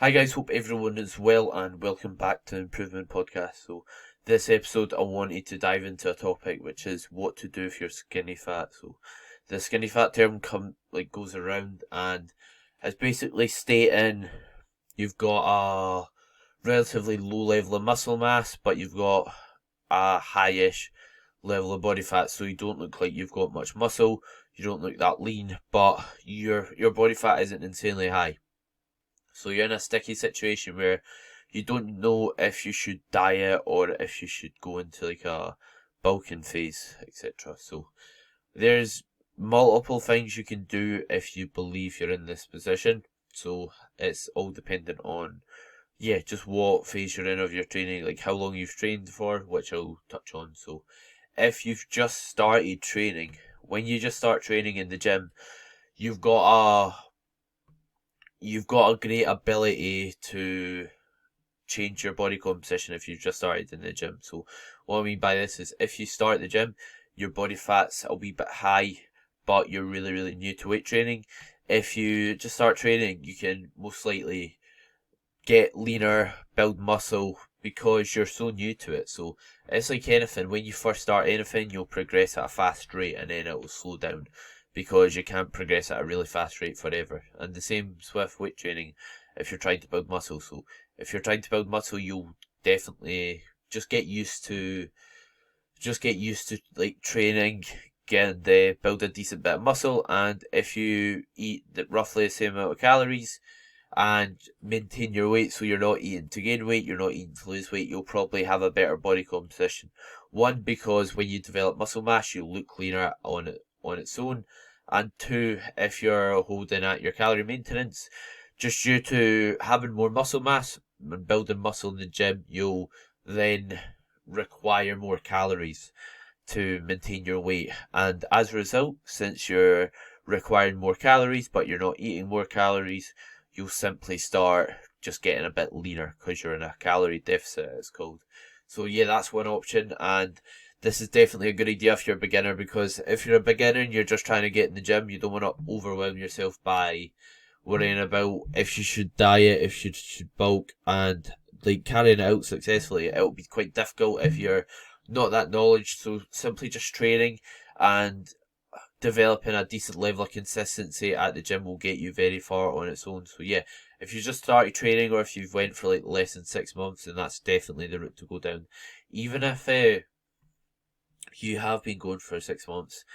Hi guys, hope everyone is well and welcome back to Improvement Podcast. So this episode I wanted to dive into a topic which is what to do if you're skinny fat. So the skinny fat term goes around and is basically stating you've got a relatively low level of muscle mass but you've got a high-ish level of body fat, so you don't look like you've got much muscle, you don't look that lean, but your body fat isn't insanely high. So you're in a sticky situation where you don't know if you should diet or if you should go into like a bulking phase, etc. So there's multiple things you can do if you believe you're in this position. So it's all dependent on just what phase you're in of your training, like how long you've trained for, which I'll touch on. So if you've just started training, when you just start training in the gym, you've got a you've got a great ability to change your body composition if you've just started in the gym. So what I mean by this is if you start the gym, your body fat's a wee bit high, but you're really, really new to weight training. If you just start training, you can most likely get leaner, build muscle because you're so new to it. So it's like anything. When you first start anything, you'll progress at a fast rate and then it will slow down because you can't progress at a really fast rate forever. And the same with weight training if you're trying to build muscle. So if you're trying to build muscle, you'll definitely just get used to like training, build a decent bit of muscle, and if you eat roughly the same amount of calories and maintain your weight, so you're not eating to gain weight, you're not eating to lose weight, you'll probably have a better body composition. One, because when you develop muscle mass, you'll look leaner on its own, and two, if you're holding at your calorie maintenance, just due to having more muscle mass and building muscle in the gym, you'll then require more calories to maintain your weight. And as a result, since you're requiring more calories but you're not eating more calories, you'll simply start just getting a bit leaner because you're in a calorie deficit, it's called. So yeah, that's one option, and this is definitely a good idea if you're a beginner, because if you're a beginner and you're just trying to get in the gym, you don't want to overwhelm yourself by worrying about if you should diet, if you should bulk, and like carrying it out successfully. It'll be quite difficult if you're not that knowledge. So simply just training and developing a decent level of consistency at the gym will get you very far on its own. So yeah, if you just started training or if you've went for like less than 6 months, then that's definitely the route to go down. Even if you have been going for 6 months,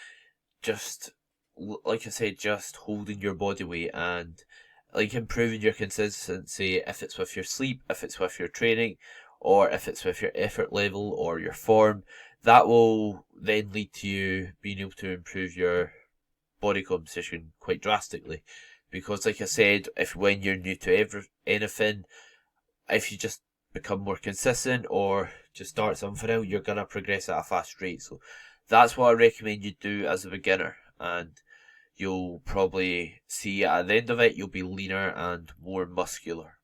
just like I said, just holding your body weight and like improving your consistency, if it's with your sleep, if it's with your training, or if it's with your effort level or your form, that will then lead to you being able to improve your body composition quite drastically. Because like I said, if when you're new to anything, if you just become more consistent or just start something out, you're gonna progress at a fast rate. So that's what I recommend you do as a beginner, and you'll probably see at the end of it, you'll be leaner and more muscular.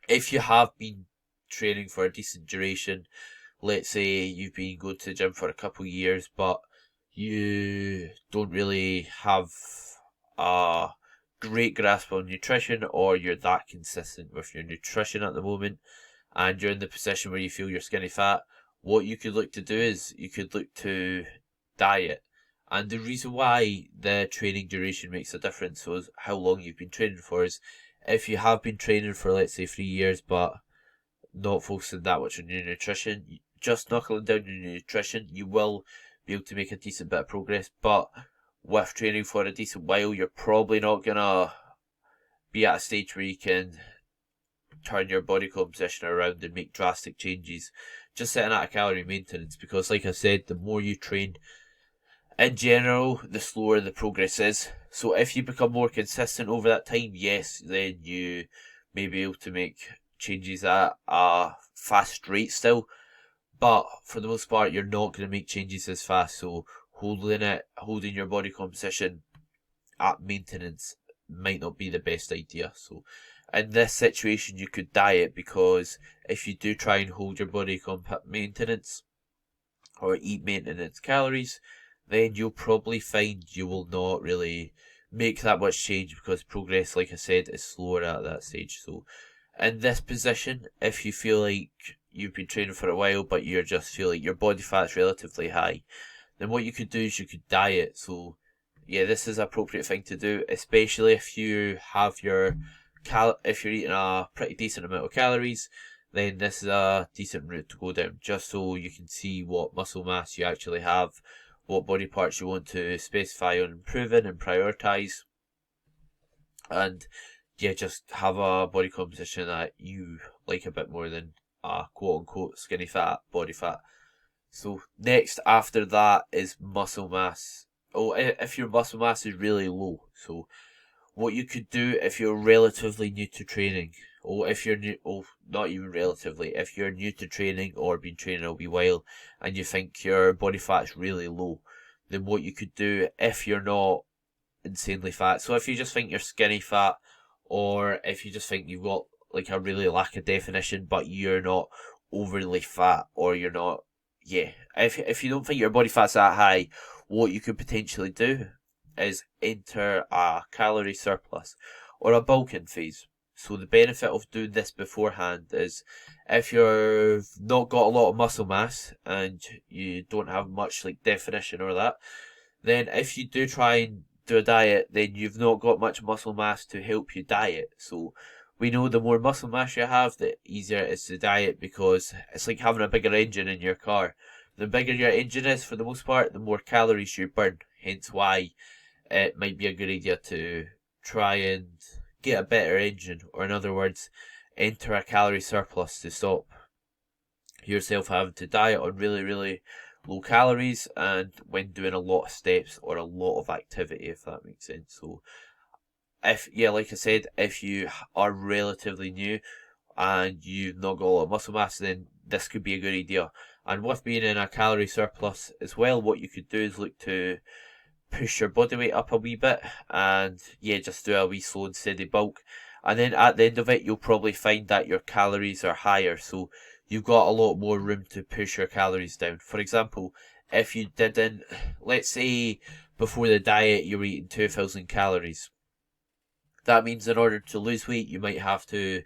If you have been training for a decent duration, let's say you've been going to the gym for a couple of years, but you don't really have a great grasp on nutrition, or you're that consistent with your nutrition at the moment, and you're in the position where you feel you're skinny fat, what you could look to do is you could look to diet. And the reason why the training duration makes a difference, so is how long you've been training for, is if you have been training for, let's say, 3 years, but not focusing that much on your nutrition, just knuckling down your nutrition, you will be able to make a decent bit of progress. But with training for a decent while, you're probably not gonna be at a stage where you can turn your body composition around and make drastic changes just sitting at a calorie maintenance, because like I said, the more you train in general, the slower the progress is. So if you become more consistent over that time, yes, then you may be able to make changes at a fast rate still. But for the most part, you're not going to make changes as fast. So holding your body composition at maintenance might not be the best idea. So in this situation, you could diet, because if you do try and hold your body maintenance or eat maintenance calories, then you'll probably find you will not really make that much change because progress, like I said, is slower at that stage. So in this position, if you feel like you've been training for a while but you just feel like your body fat's relatively high, then what you could do is you could diet. So yeah, this is an appropriate thing to do, especially if you have your if you're eating a pretty decent amount of calories, then this is a decent route to go down, just so you can see what muscle mass you actually have, what body parts you want to specify on improving and prioritize, and yeah, just have a body composition that you like a bit more than a quote unquote skinny fat body fat. So next after that is muscle mass. Oh, if your muscle mass is really low, so what you could do if you're relatively new to training, or if you're new, oh, not even relatively, if you're new to training or been training a wee while and you think your body fat's really low, then what you could do if you're not insanely fat. So if you just think you're skinny fat, or if you just think you've got like a really lack of definition, but you're not overly fat, or you're not, yeah. If you don't think your body fat's that high, what you could potentially do is enter a calorie surplus or a bulking phase. So the benefit of doing this beforehand is if you've not got a lot of muscle mass and you don't have much like definition or that, then if you do try and do a diet, then you've not got much muscle mass to help you diet. So we know the more muscle mass you have, the easier it is to diet, because it's like having a bigger engine in your car. The bigger your engine is, for the most part, the more calories you burn. Hence why it might be a good idea to try and get a better engine, or in other words, enter a calorie surplus to stop yourself having to diet on really, really low calories and when doing a lot of steps or a lot of activity, if that makes sense. So if, yeah, like I said, if you are relatively new and you've not got a lot of muscle mass, then this could be a good idea. And with being in a calorie surplus as well, what you could do is look to push your body weight up a wee bit, and yeah, just do a wee slow and steady bulk. And then at the end of it, you'll probably find that your calories are higher, so you've got a lot more room to push your calories down. For example, if you didn't, let's say before the diet you were eating 2,000 calories, that means in order to lose weight, you might have to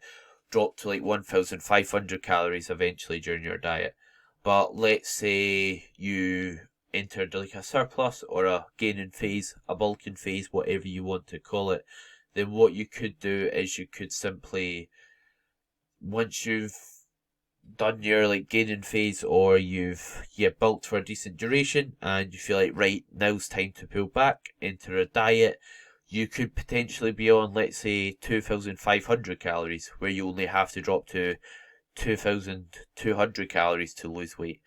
drop to like 1,500 calories eventually during your diet. But let's say you entered like a surplus or a gaining phase, a bulking phase, whatever you want to call it, then what you could do is you could simply, once you've done your like gaining phase, or you've bulked for a decent duration and you feel like right, now's time to pull back, enter a diet, you could potentially be on, let's say, 2,500 calories, where you only have to drop to 2,200 calories to lose weight.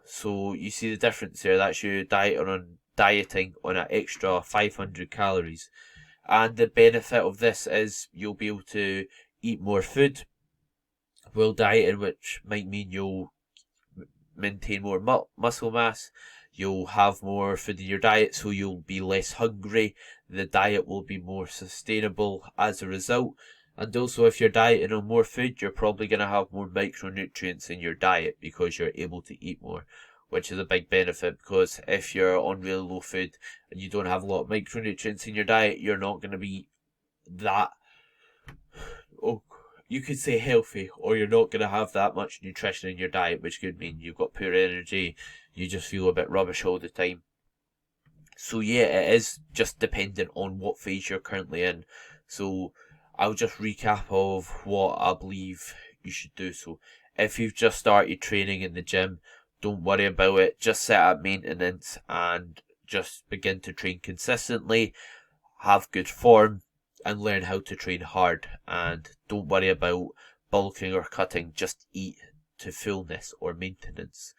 So you see the difference there. That's you dieting on an extra 500 calories. And the benefit of this is you'll be able to eat more food while dieting, which might mean you'll maintain more muscle mass. You'll have more food in your diet, so you'll be less hungry. The diet will be more sustainable as a result. And also, if you're dieting on more food, you're probably going to have more micronutrients in your diet because you're able to eat more, which is a big benefit. Because if you're on really low food and you don't have a lot of micronutrients in your diet, you're not going to be that, oh, you could say healthy, or you're not going to have that much nutrition in your diet, which could mean you've got poor energy, you just feel a bit rubbish all the time. So yeah, it is just dependent on what phase you're currently in. So I'll just recap of what I believe you should do. So if you've just started training in the gym, don't worry about it. Just set up maintenance and just begin to train consistently, have good form, and learn how to train hard. And don't worry about bulking or cutting, just eat to fullness or maintenance.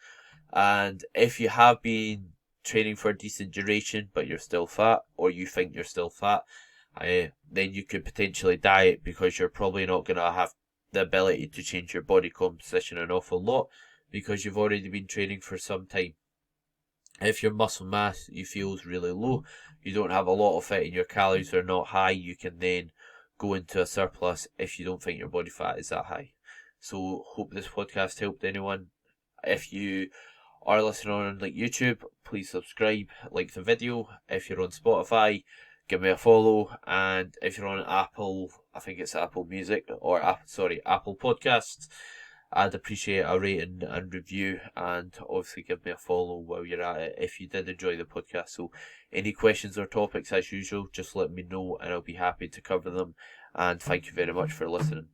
And if you have been training for a decent duration but you're still fat, or you think you're still fat, then you could potentially diet, because you're probably not going to have the ability to change your body composition an awful lot because you've already been training for some time. If your muscle mass you feel is really low, you don't have a lot of it, and your calories are not high, you can then go into a surplus if you don't think your body fat is that high. So hope this podcast helped anyone. If you are listening on like YouTube, please subscribe, like the video. If you're on Spotify, give me a follow. And if you're on Apple, I think it's Apple Music or Apple Podcasts, I'd appreciate a rating and review, and obviously give me a follow while you're at it if you did enjoy the podcast. So any questions or topics, as usual, just let me know and I'll be happy to cover them. And thank you very much for listening.